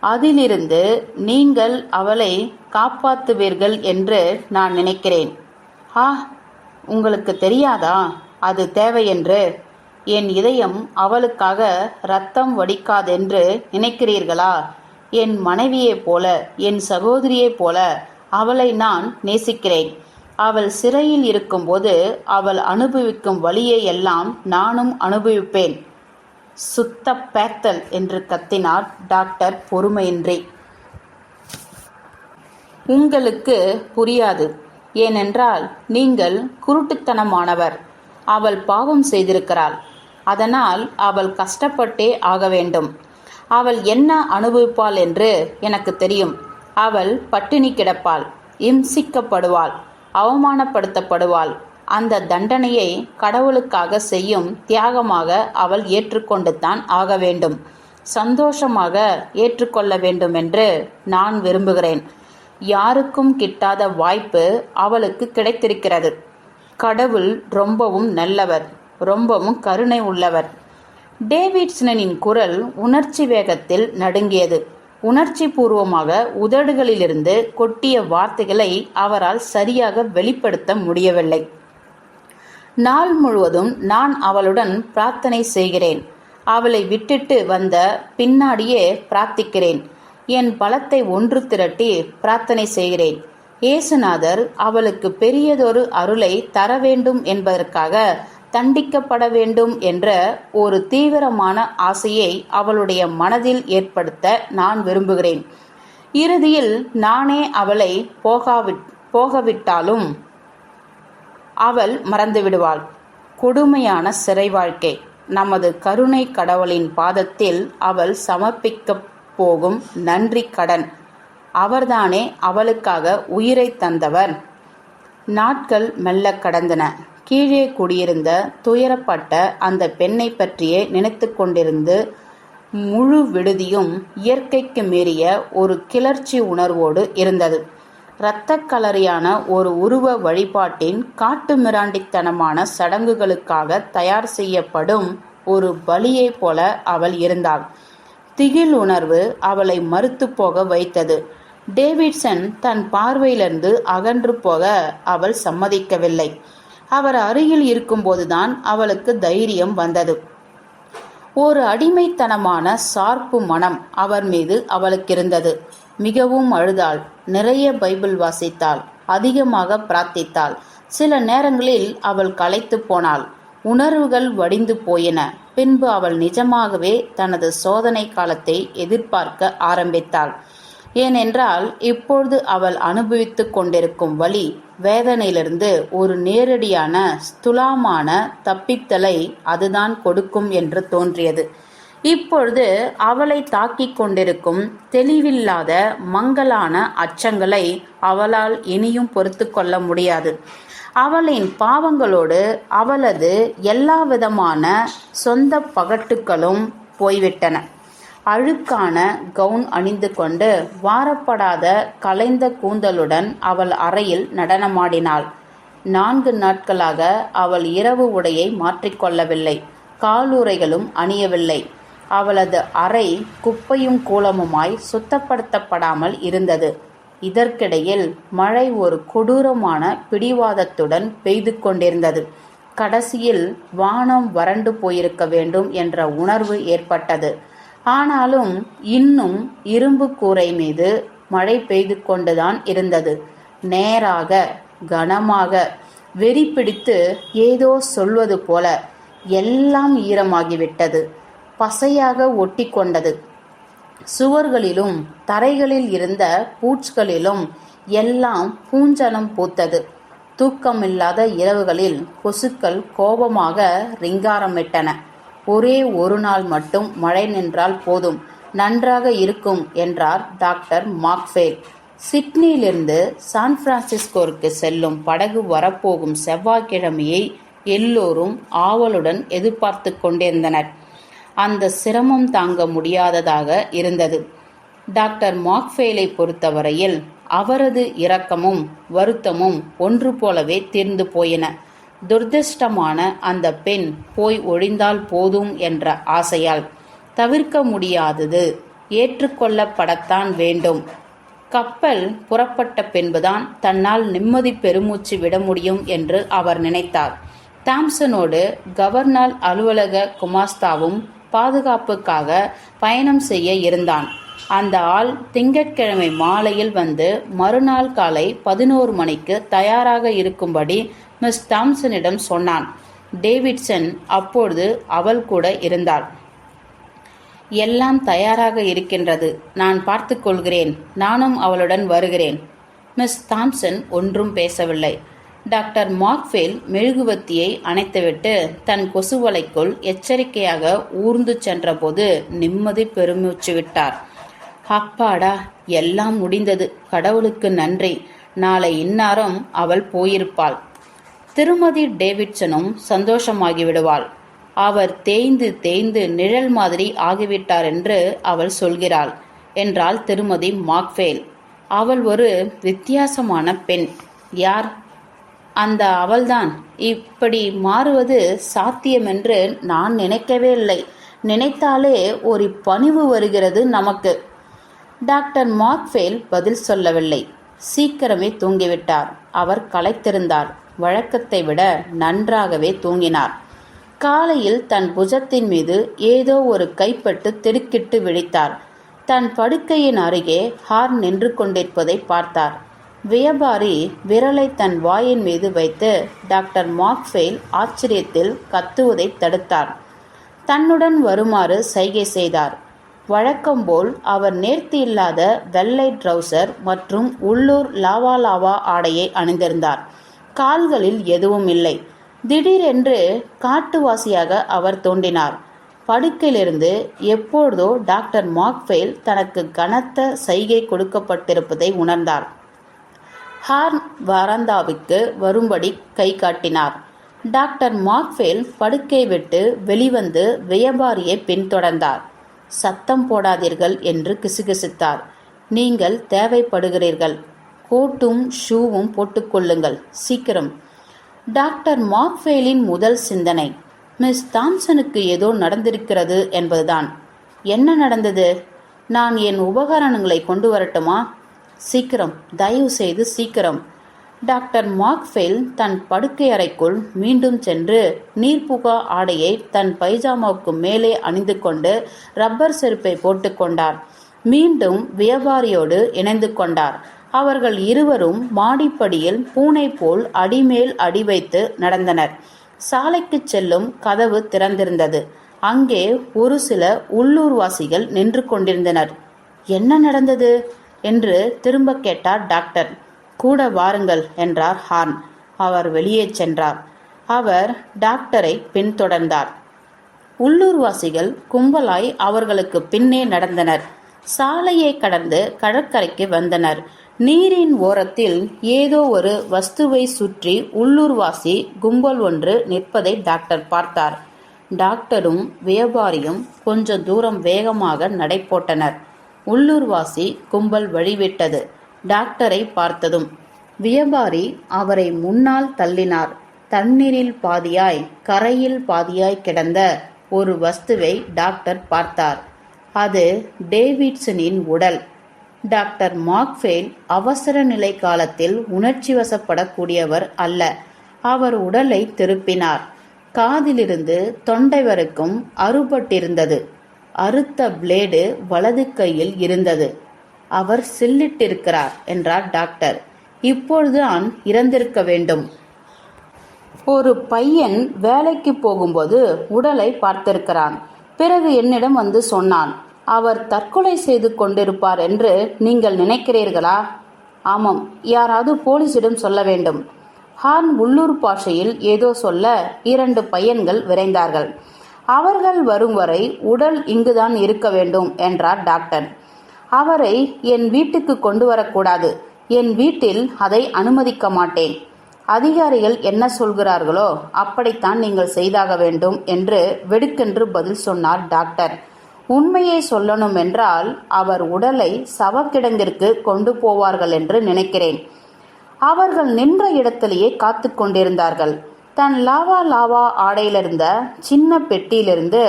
அதிலிருந்து நீங்கள் அவளை காப்பாற்றுவீர்கள் என்று நான் நினைக்கிறேன். ஆ, உங்களுக்கு தெரியாதா அது தேவையென்று? என் இதயம் அவளுக்காக இரத்தம் வடிக்காதென்று நினைக்கிறீர்களா? என் மனைவியைப் போல, என் சகோதரியைப் போல அவளை நான் நேசிக்கிறேன். அவள் சிறையில் இருக்கும்போது அவள் அனுபவிக்கும் வலியை எல்லாம் நானும் அனுபவிப்பேன். சுத்த பேத்தல் என்று கத்தினார் டாக்டர் பொறுமையின்றி. உங்களுக்கு புரியாது. ஏனென்றால் நீங்கள் குருட்டுத்தனமானவர். அவள் பாவம் செய்திருக்கிறாள். அதனால் அவள் கஷ்டப்பட்டே ஆக வேண்டும். அவள் என்ன அனுபவிப்பாள் என்று எனக்கு தெரியும். அவள் பட்டினி கிடப்பாள், இம்சிக்கப்படுவாள், அவமானப்படுத்தப்படுவாள். அந்த தண்டனையை கடவுளுக்காக செய்யும் தியாகமாக அவள் ஏற்றுக்கொண்டு தான் ஆக வேண்டும். சந்தோஷமாக ஏற்றுக்கொள்ள வேண்டும் என்று நான் விரும்புகிறேன். யாருக்கும் கிட்டாத வாய்ப்பு அவளுக்கு கிடைத்திருக்கிறது. கடவுள் ரொம்பவும் நல்லவர், ரொம்பவும் கருணை உள்ளவர். டேவிட்சனின் குரல் உணர்ச்சி வேகத்தில் நடுங்கியது. உணர்ச்சி பூர்வமாக உதடுகளிலிருந்து கொட்டிய வார்த்தைகளை அவரால் சரியாக வெளிப்படுத்த முடியவில்லை. நாள் முழுவதும் நான் அவளுடன் பிரார்த்தனை செய்கிறேன். அவளை விட்டுட்டு வந்த பின்னாடியே பிரார்த்திக்கிறேன். என் பலத்தை ஒன்று திரட்டி பிரார்த்தனை செய்கிறேன். இயேசுநாதர் அவளுக்கு பெரியதொரு அருளை தர வேண்டும் என்பதற்காக தண்டிக்கப்பட வேண்டும் என்ற ஒரு தீவிரமான ஆசையை அவளுடைய மனதில் ஏற்படுத்த நான் விரும்புகிறேன். இறுதியில் நானே அவளை போகவிட்டாலும் அவள் மறந்துவிடுவாள். கொடுமையான சிறை வாழ்க்கை. நமது கருணை கடவுளின் பாதத்தில் அவள் சமர்ப்பிக்கப் போகும் நன்றி கடன். அவர்தானே அவளுக்காக உயிரை தந்தவர். நாட்கள் மெல்ல கடந்தன. கீழே குடியிருந்த துயரப்பட்ட அந்த பெண்ணை பற்றியே நினைத்து கொண்டிருந்து முழு விடுதியும் இயற்கைக்கு மீறிய ஒரு கிளர்ச்சி உணர்வோடு இருந்தது. இரத்தக்களரியான ஒரு உருவ வழிபாட்டின் காட்டுமிராண்டித்தனமான சடங்குகளுக்காக தயார் செய்யப்படும் ஒரு பலியைப் போல அவள் இருந்தாள். திகில் உணர்வு அவளை மறுத்து போக வைத்தது. டேவிட்சன் தன் பார்வையிலிருந்து அகன்று போக அவள் சம்மதிக்கவில்லை. அவர் அருகில் இருக்கும்போதுதான் அவளுக்கு தைரியம் வந்தது. ஒரு அடிமைத்தனமான சார்பு மனம் அவர் மீது அவளுக்கு இருந்தது. மிகவும் அழுதாள். நிறைய பைபிள் வாசித்தாள். அதிகமாக பிரார்த்தித்தாள். சில நேரங்களில் அவள் களைத்து போனாள். உணர்வுகள் வடிந்து போயின. பின்பு அவள் நிஜமாகவே தனது சோதனை காலத்தை எதிர்பார்க்க ஆரம்பித்தாள். ஏனென்றால் இப்பொழுது அவள் அனுபவித்து கொண்டிருக்கும் வலி வேதனையிலிருந்து ஒரு நேரடியான ஸ்துலமான தப்பித்தலை அதுதான் கொடுக்கும் என்று தோன்றியது. இப்பொழுது அவளை தாக்கிக் கொண்டிருக்கும் தெளிவில்லாத மங்கலான அச்சங்களை அவளால் இனியும் பொறுத்து கொள்ள முடியாது. அவளின் பாவங்களோடு அவளது எல்லாவிதமான சொந்த பகட்டுகளும் போய்விட்டன. அழுக்கான கவுன் அணிந்து கொண்டு வாரப்படாத கலைந்த கூந்தலுடன் அவள் அறையில் நடனமாடினாள். 4 நாட்களாக அவள் இரவு உடையை மாற்றிக்கொள்ளவில்லை. காலுறைகளும் அணியவில்லை. அவளது அறை குப்பையும் கூலமுமாய் சுத்தப்படுத்தப்படாமல் இருந்தது. இதற்கிடையில் மழை ஒரு கொடூரமான பிடிவாதத்துடன் பெய்து கொண்டிருந்தது. கடைசியில் வானம் வறண்டு போயிருக்க வேண்டும் என்ற உணர்வு ஏற்பட்டது. ஆனாலும் இன்னும் இரும்பு கூரை மீது மழை பெய்து கொண்டுதான் இருந்தது. நேராக, கனமாக, வெறி பிடித்து ஏதோ சொல்வது போல. எல்லாம் ஈரமாகிவிட்டது. பசையாக ஒட்டி கொண்டது. சுவர்களிலும் தரைகளில் இருந்த பூச்களிலும் எல்லாம் பூஞ்சனம் பூத்தது. தூக்கமில்லாத இரவுகளில் கொசுக்கள் கோபமாக ரிங்காரமிட்டன. ஒரே ஒரு நாள் மட்டும் மழை நின்றால் போதும், நன்றாக இருக்கும் என்றார் டாக்டர் மாக்ஃபேல். சிட்னியிலிருந்து சான் பிரான்சிஸ்கோருக்கு செல்லும் படகு வரப்போகும் செவ்வாய்க்கிழமையை எல்லோரும் ஆவலுடன் எதிர்பார்த்து கொண்டிருந்தனர். அந்த சிரமம் தாங்க முடியாததாக இருந்தது. டாக்டர் மாக்ஃபேலை பொறுத்தவரையில் அவரது இரக்கமும் வருத்தமும் ஒன்று போலவே தீர்ந்து போயின. துர்திஷ்டமான அந்த பெண் போய் ஒழிந்தால் போதும் என்ற ஆசையால். தவிர்க்க முடியாதது, ஏற்றுக்கொள்ளப்படத்தான் வேண்டும். கப்பல் புறப்பட்ட பின்புதான் தன்னால் நிம்மதி பெருமூச்சு விட முடியும் என்று அவர் நினைத்தார். தாம்சனோடு கவர்னர் அலுவலக குமாஸ்தாவும் பாதுகாப்புக்காக பயணம் செய்ய இருந்தான். அந்த ஆள் திங்கட்கிழமை மாலையில் வந்து மறுநாள் காலை 11 மணிக்கு தயாராக இருக்கும்படி மிஸ் தாம்சனிடம் சொன்னான். டேவிட்சன் அப்பொழுது அவள் கூட இருந்தாள். எல்லாம் தயாராக இருக்கின்றது, நான் பார்த்து கொள்கிறேன், நானும் அவளுடன் வருகிறேன். மிஸ் தாம்சன் ஒன்றும் பேசவில்லை. டாக்டர் மாக்ஃபேல் மெழுகுவத்தியை அணைத்துவிட்டு தன் கொசுவலைக்குள் எச்சரிக்கையாக ஊர்ந்து சென்றபோது நிம்மதி பெருமூச்சு விட்டார். அப்பாடா, எல்லாம் முடிந்தது, கடவுளுக்கு நன்றி. நாளை இந்நேரம் அவள் போயிருப்பாள். திருமதி டேவிட்சனும் சந்தோஷமாகிவிடுவாள். அவர் தேய்ந்து தேய்ந்து நிழல் மாதிரி ஆகிவிட்டார் என்று அவள் சொல்கிறாள் என்றாள் திருமதி மாக்ஃபேல். அவள் ஒரு வித்தியாசமான பெண். யார் அந்த அவள்தான்? இப்படி மாறுவது சாத்தியமென்று நான் நினைக்கவே இல்லை. நினைத்தாலே ஒரு பணிவு வருகிறது நமக்கு. டாக்டர் மார்க்ஃபேல் பதில் சொல்லவில்லை. சீக்கிரமே தூங்கிவிட்டார். அவர் களைத்திருந்தார். வழக்கத்தை விட நன்றாகவே தூங்கினார். காலையில் தன் புஜத்தின் மீது ஏதோ ஒரு கைப்பட்டு திடுக்கிட்டு விழித்தார். தன் படுக்கையின் அருகே ஹார்ன் நின்று கொண்டிருப்பதை பார்த்தார். வியாபாரி விரலை தன் வாயின் மீது வைத்து டாக்டர் மார்க்ஃபேல் ஆச்சரியத்தில் கத்துவதை தடுத்தார். தன்னுடன் வருமாறு சைகை செய்தார். வழக்கம்போல் அவர் நேர்த்தி இல்லாத வெள்ளை ட்ரவுசர் மற்றும் உள்ளூர் லாவா ஆடையை அணிந்திருந்தார். கால்களில் எதுவும் இல்லை. திடீரென்று காட்டுவாசியாக அவர் தோன்றினார். படுக்கையிலிருந்து எப்பொழுதோ டாக்டர் மார்க்ஃபேல் தனக்கு கனத்த சைகை கொடுக்கப்பட்டிருப்பதை உணர்ந்தார். ஹார்ன் வராந்தாவுக்கு வரும்படி கை காட்டினார். டாக்டர் மார்க்ஃபேல் படுக்கை விட்டு வெளிவந்து வியாபாரியை பின்தொடர்ந்தார். சத்தம் போடாதீர்கள் என்று கிசுகிசுத்தார். நீங்கள் தேவைப்படுகிறீர்கள். கோட்டும் ஷூவும் போட்டுக்கொள்ளுங்கள், சீக்கிரம். டாக்டர் மார்க்ஃபேலின் முதல் சிந்தனை மிஸ் தாம்சனுக்கு ஏதோ நடந்திருக்கிறது என்பதுதான். என்ன நடந்தது? நான் என் உபகரணங்களை கொண்டு வரட்டுமா? சீக்கிரம், தயவு செய்து சீக்கிரம். டாக்டர் மார்க்ஃபேல் தன் படுக்கை அறைக்குள் மீண்டும் சென்று நீர்ப்புகா ஆடையை தன் பைஜாமாவுக்கு மேலே அணிந்து கொண்டு ரப்பர் செருப்பை போட்டுக்கொண்டார். மீண்டும் வியாபாரியோடு இணைந்து கொண்டார். அவர்கள் இருவரும் மாடிப்படியில் பூனை போல் அடிமேல் அடி வைத்து நடந்தனர். சாலைக்கு செல்லும் கதவு திறந்திருந்தது. அங்கே ஒரு சில உள்ளூர்வாசிகள் நின்று கொண்டிருந்தனர். என்ன நடந்தது என்று திரும்ப கேட்டார் டாக்டர். கூட வாருங்கள் என்றார் ஹார்ன். அவர் வெளியே சென்றார். அவர் டாக்டரை பின்தொடர்ந்தார். உள்ளூர்வாசிகள் கும்பலாய் அவர்களுக்கு பின்னே நடந்தனர். சாலையை கடந்து கடற்கரைக்கு வந்தனர். நீரின் ஓரத்தில் ஏதோ ஒரு வஸ்துவை சுற்றி உள்ளூர்வாசி கும்பல் ஒன்று நிற்பதை டாக்டர் பார்த்தார். டாக்டரும் வியாபாரியும் கொஞ்ச தூரம் வேகமாக நடை போட்டனர். உள்ளூர்வாசி கும்பல் வழிவிட்டது. டாக்டரை பார்த்ததும் வியாபாரி அவரை முன்னால் தள்ளினார். தண்ணீரில் பாதியாய் கரையில் பாதியாய் கிடந்த ஒரு வஸ்துவை டாக்டர் பார்த்தார். அது டேவிட்சனின் உடல். டாக்டர் மார்க்ஃபேல் அவசர நிலை காலத்தில் உணர்ச்சி வசப்படக்கூடியவர் அல்ல. அவர் உடலை திருப்பினார். காதிலிருந்து தொண்டை வரைக்கும் அறுபட்டிருந்தது. அறுத்த பிளேடு வலது கையில் இருந்தது. அவர் சில்லிட்டிருக்கிறார் என்றார் டாக்டர். இப்பொழுதுதான் இறந்திருக்க வேண்டும். ஒரு பையன் வேலைக்கு போகும்போது உடலை பார்த்திருக்கிறான். பிறகு என்னிடம் வந்து சொன்னான். அவர் தற்கொலை செய்து கொண்டிருப்பார் என்று நீங்கள் நினைக்கிறீர்களா? ஆமாம், யாராவது போலீசிடம் சொல்ல வேண்டும். ஹார்ன் உள்ளூர் பாஷையில் ஏதோ சொல்ல 2 பையன்கள் விரைந்தார்கள். அவர்கள் வரும் வரை உடல் இங்குதான் இருக்க வேண்டும் என்றார் டாக்டர். அவரை என் வீட்டுக்கு கொண்டு வரக்கூடாது. என் வீட்டில் அதை அனுமதிக்க மாட்டேன். அதிகாரிகள் என்ன சொல்கிறார்களோ அப்படித்தான் நீங்கள் செய்தாக வேண்டும் என்று வெடுக்கென்று பதில் சொன்னார் டாக்டர். உண்மையை சொல்லணும் என்றால் அவர் உடலை சவக்கிடங்கிற்கு கொண்டு போவார்கள் என்று நினைக்கிறேன். அவர்கள் நின்ற இடத்திலேயே காத்து கொண்டிருந்தார்கள். தன் லாவா ஆடையிலிருந்த சின்ன பெட்டியிலிருந்து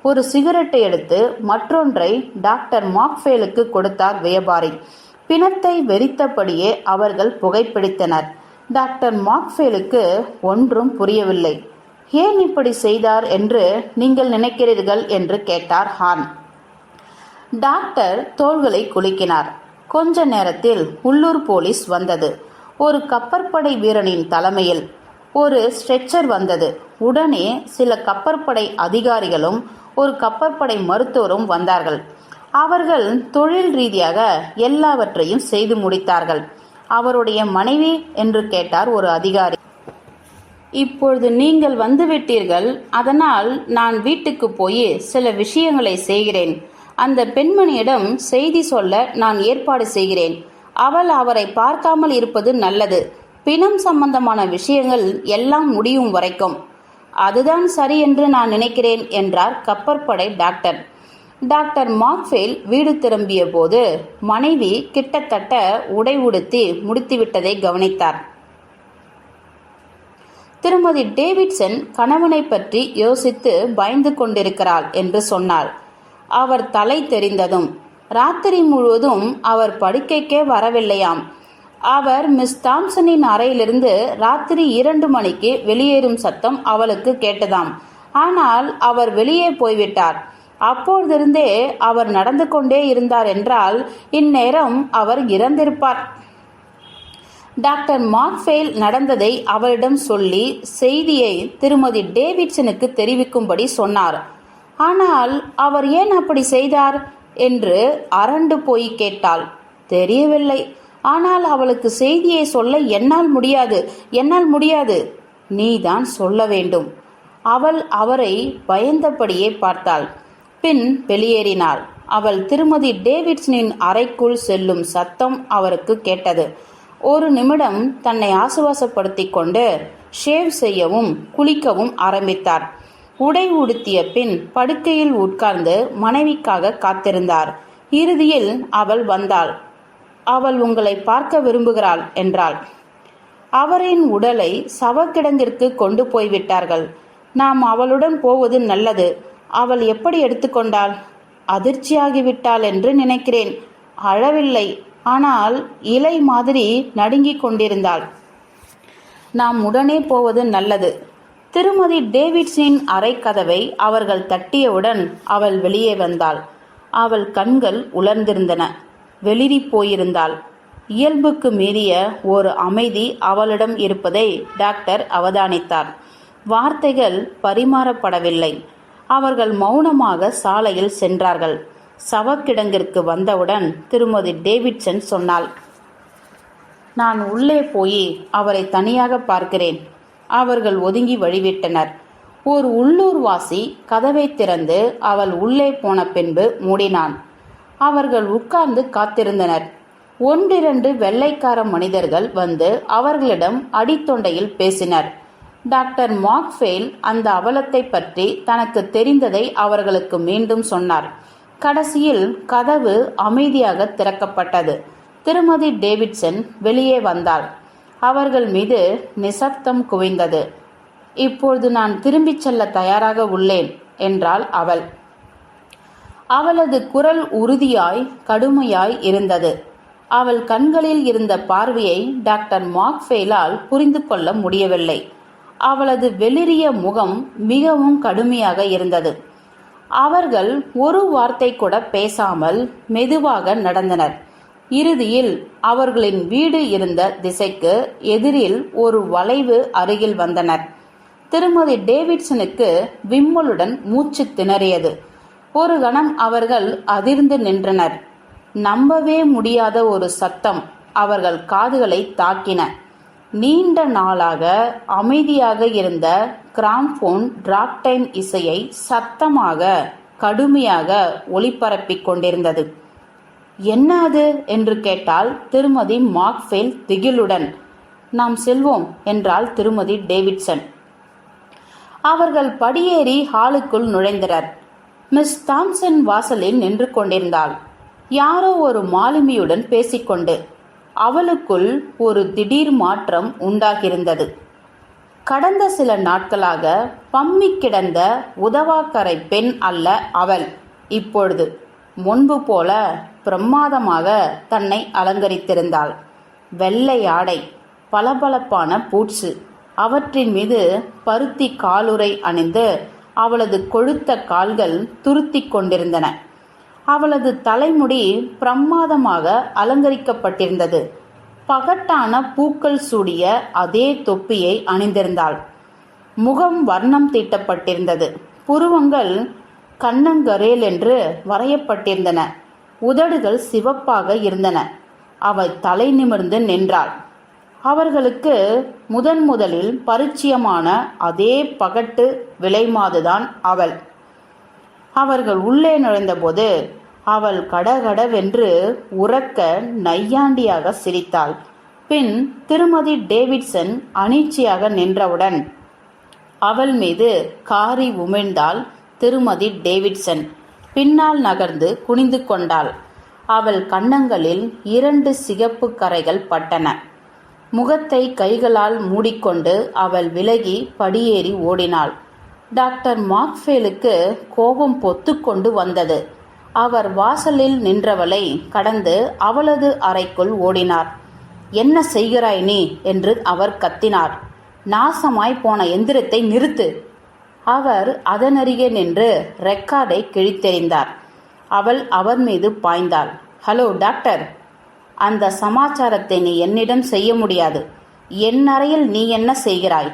ஒரு சிகரெட்டை எடுத்து மற்றொன்றை டாக்டர் மார்க்ஃபேலுக்கு கொடுத்தார் வியாபாரி. பிணத்தை வெறித்தபடியே அவர்கள் புகைப்பிடித்தனர். டாக்டர் மார்க்ஃபேலுக்கு ஒன்றும் புரியவில்லை. ஏன் இப்படி செய்தார் என்று நீங்கள் நினைக்கிறீர்கள் என்று கேட்டார் ஹார்ன். டாக்டர் தோள்களை குலுக்கினார். கொஞ்ச நேரத்தில் உள்ளூர் போலீஸ் வந்தது. ஒரு கப்பற்படை வீரனின் தலைமையில் ஒரு ஸ்ட்ரெச்சர் வந்தது. உடனே சில கப்பற்படை அதிகாரிகளும் ஒரு கப்பற்படை மருத்துவரும் வந்தார்கள். அவர்கள் தொழில் ரீதியாக எல்லாவற்றையும் செய்து முடித்தார்கள். அவருடைய மனைவி என்று கேட்டார் ஒரு அதிகாரி. இப்பொழுது நீங்கள் வந்துவிட்டீர்கள். அதனால் நான் வீட்டுக்கு போய் சில விஷயங்களை செய்கிறேன். அந்த பெண்மணியிடம் செய்தி சொல்ல நான் ஏற்பாடு செய்கிறேன். அவள் அவரை பார்க்காமல் இருப்பது நல்லது. பிணம் சம்பந்தமான விஷயங்கள் எல்லாம் முடியும் வரைக்கும். அதுதான் சரி என்று நான் நினைக்கிறேன் என்றார் கப்பற்படை டாக்டர். டாக்டர் மார்க்ஃபேல் வீடு திரும்பிய போது மனைவி கிட்டத்தட்ட உடை உடுத்தி முடித்துவிட்டதை கவனித்தார். திருமதி டேவிட்சன் கணவனை பற்றி யோசித்து பயந்து கொண்டிருக்கிறாள் என்று சொன்னாள். அவர் தலை தெரிந்ததும் ராத்திரி முழுவதும் அவர் படுக்கைக்கே வரவில்லையாம். அவர் மிஸ் தாம்சனின் அறையிலிருந்து ராத்திரி 2 மணிக்கு வெளியேறும் சத்தம் அவளுக்கு கேட்டதாம். ஆனால் அவர் வெளியே போய்விட்டார். அப்போதிருந்தே அவர் நடந்து கொண்டே இருந்தார் என்றால் இந்நேரம் அவர் இறந்திருப்பார். டாக்டர் மார்க்ஃபேல் நடந்ததை அவளிடம் சொல்லி செய்தியை திருமதி டேவிட்சனுக்கு தெரிவிக்கும்படி சொன்னார். ஆனால் அவர் ஏன் அப்படி செய்தார் என்று அரண்டு போய் கேட்டாள். தெரியவில்லை. ஆனால் அவளுக்கு செய்தியை சொல்ல என்னால் முடியாது. நீதான் சொல்ல வேண்டும். அவள் அவரை பயந்தபடியே பார்த்தாள். பின் வெளியேறினாள். அவள் திருமதி டேவிட்சனின் அறைக்குள் செல்லும் சத்தம் அவருக்கு கேட்டது. ஒரு நிமிடம் தன்னை ஆசுவாசப்படுத்திக் கொண்டு ஷேவ் செய்யவும் குளிக்கவும் ஆரம்பித்தார். உடை உடுத்திய பின் படுக்கையில் உட்கார்ந்து மனைவிக்காக காத்திருந்தார். இறுதியில் அவள் வந்தாள். அவள் உங்களை பார்க்க விரும்புகிறாள் என்றாள். அவரின் உடலை சவக்கிடங்கிற்கு கொண்டு போய்விட்டார்கள். நாம் அவளுடன் போவது நல்லது. அவள் எப்படி எடுத்துக்கொண்டாள்? அதிர்ச்சியாகிவிட்டாள் என்று நினைக்கிறேன். அழவில்லை, ஆனால் இலை மாதிரி நடுங்கிக் கொண்டிருந்தாள். நாம் உடனே போவது நல்லது. திருமதி டேவிட்சனின் அறை கதவை அவர்கள் தட்டியவுடன் அவள் வெளியே வந்தாள். அவள் கண்கள் உலர்ந்திருந்தன. வெளிரி போயிருந்தாள். இயல்புக்கு மீறிய ஒரு அமைதி அவளிடம் இருப்பதை டாக்டர் அவதானித்தார். வார்த்தைகள் பரிமாறப்படவில்லை. அவர்கள் மௌனமாக சாலையில் சென்றார்கள். சவக்கிடங்கிற்கு வந்தவுடன் திருமதி டேவிட்சன் சொன்னாள், நான் உள்ளே போய் அவரை தனியாக பார்க்கிறேன். அவர்கள் ஒதுங்கி வழிவிட்டனர். ஒரு உள்ளூர்வாசி கதவை திறந்து அவள் உள்ளே போன பின்பு மூடினான். அவர்கள் உட்கார்ந்து காத்திருந்தனர். 1-2 வெள்ளைக்கார மனிதர்கள் வந்து அவர்களிடம் அடித்தொண்டையில் பேசினர். டாக்டர் மார்க்ஃபேல் அந்த அவலத்தை பற்றி தனக்கு தெரிந்ததை அவர்களுக்கு மீண்டும் சொன்னார். கடைசியில் கதவு அமைதியாக திறக்கப்பட்டது. திருமதி டேவிட்சன் வெளியே வந்தாள். அவர்கள் மீது நிசப்தம் குவிந்தது. இப்பொழுது நான் திரும்பிச் செல்ல தயாராக உள்ளேன் என்றாள் அவள். அவளது குரல் உறுதியாய் கடுமையாய் இருந்தது. அவள் கண்களில் இருந்த பார்வையை டாக்டர் மார்க்ஃபேலால் புரிந்து கொள்ள முடியவில்லை. அவளது வெளிரிய முகம் மிகவும் கடுமையாக இருந்தது. அவர்கள் ஒரு வார்த்தை கூட பேசாமல் மெதுவாக நடந்தனர். இறுதியில் அவர்களின் வீடு இருந்த திசைக்கு எதிரில் ஒரு வளைவு அருகில் வந்தனர். திருமதி டேவிட்சனுக்கு விம்மலுடன் மூச்சு திணறியது. ஒரு கணம் அவர்கள் அதிர்ந்து நின்றனர். நம்பவே முடியாத ஒரு சத்தம் அவர்கள் காதுகளை தாக்கின. நீண்ட நாளாக அமைதியாக இருந்த கிராம்ஃபோன் ராக்டைம் இசையை சத்தமாக கடுமையாக ஒளிபரப்பிக் கொண்டிருந்தது. என்ன அது என்று கேட்டால் திருமதி மார்க்ஃபேல் திகிலுடன். நாம் செல்வோம் என்றாள் திருமதி டேவிட்சன். அவர்கள் படியேறி ஹாலுக்குள் நுழைந்தனர். மிஸ் தாம்சன் வாசலில் நின்று கொண்டிருந்தாள். யாரோ ஒரு மாலுமியுடன் பேசிக்கொண்டு. அவளுக்குள் ஒரு திடீர் மாற்றம் உண்டாகியிருந்தது. கடந்த சில நாட்களாக பம்மி கிடந்த உதவாக்கரை பெண் அல்ல அவள். இப்பொழுது முன்பு போல பிரமாதமாக தன்னை அலங்கரித்திருந்தாள். வெள்ளை ஆடை, பளபளப்பான பூட்ஸு, அவற்றின் மீது பருத்தி காலுறை அணிந்து அவளது கொழுத்த கால்கள் துருத்தி கொண்டிருந்தன. அவளது தலைமுடி பிரமாதமாக அலங்கரிக்கப்பட்டிருந்தது. பகட்டான பூக்கள் சூடிய அதே தொப்பியை அணிந்திருந்தாள். முகம் வர்ணம் தீட்டப்பட்டிருந்தது. புருவங்கள் கண்ணங்கரேல் என்று வரையப்பட்டிருந்தன. உதடுகள் சிவப்பாக இருந்தன. அவள் தலை நிமிர்ந்து நின்றாள். அவர்களுக்கு முதலில் பரிச்சயமான அதே பகட்டு விலைமாதுதான் அவள். அவர்கள் உள்ளே நுழைந்தபோது அவள் கடகடவென்று உரக்க நையாண்டியாக சிரித்தாள். பின் திருமதி டேவிட்சன் அனீச்சையாக நின்றவுடன் அவள் மீது காரி உமிழ்ந்தாள் திருமதி டேவிட்சன். பின்னால் நகர்ந்து குனிந்து கொண்டாள். அவள் கன்னங்களில் 2 சிகப்பு கரைகள் பட்டன. முகத்தை கைகளால் மூடிக்கொண்டு அவள் விலகி படியேறி ஓடினாள். டாக்டர் மாக்ஃபேலுக்கு கோபம் பொத்துக்கொண்டு வந்தது. அவர் வாசலில் நின்றவளை கடந்து அவளது அறைக்குள் ஓடினார். என்ன செய்கிறாய் நீ என்று அவர் கத்தினார். நாசமாய் போன எந்திரத்தை நிறுத்து. அவர் அதனருகே நின்று ரெக்கார்டை கிழித்தெறிந்தார். அவள் அவர் மீது பாய்ந்தாள். ஹலோ டாக்டர், அந்த சமாச்சாரத்தை நீ என்னிடம் செய்ய முடியாது. என் அறையில் நீ என்ன செய்கிறாய்?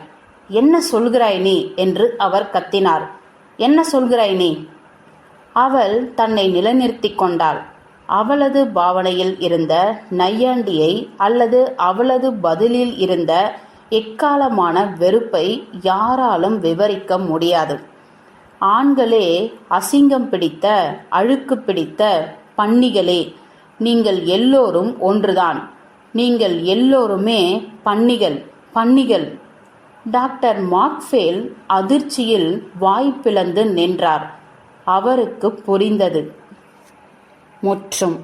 என்ன சொல்கிறாய் நீ என்று அவர் கத்தினார். என்ன சொல்கிறாய் நீ? அவள் தன்னை நிலைநிறுத்தி கொண்டாள். அவளது பாவனையில் இருந்த நையாண்டியை அல்லது அவளது பதிலில் இருந்த எக்காலமான வெறுப்பை யாராலும் விவரிக்க முடியாது. ஆண்களே, அசிங்கம் பிடித்த அழுக்கு பிடித்த பன்னிகளே, நீங்கள் எல்லோரும் ஒன்றுதான். நீங்கள் எல்லோருமே பன்னிகள், பன்னிகள். டாக்டர் மாக்ஃபேல் அதிர்ச்சியில் வாய் பிளந்து நின்றார். அவருக்கு புரிந்தது. முற்றும்.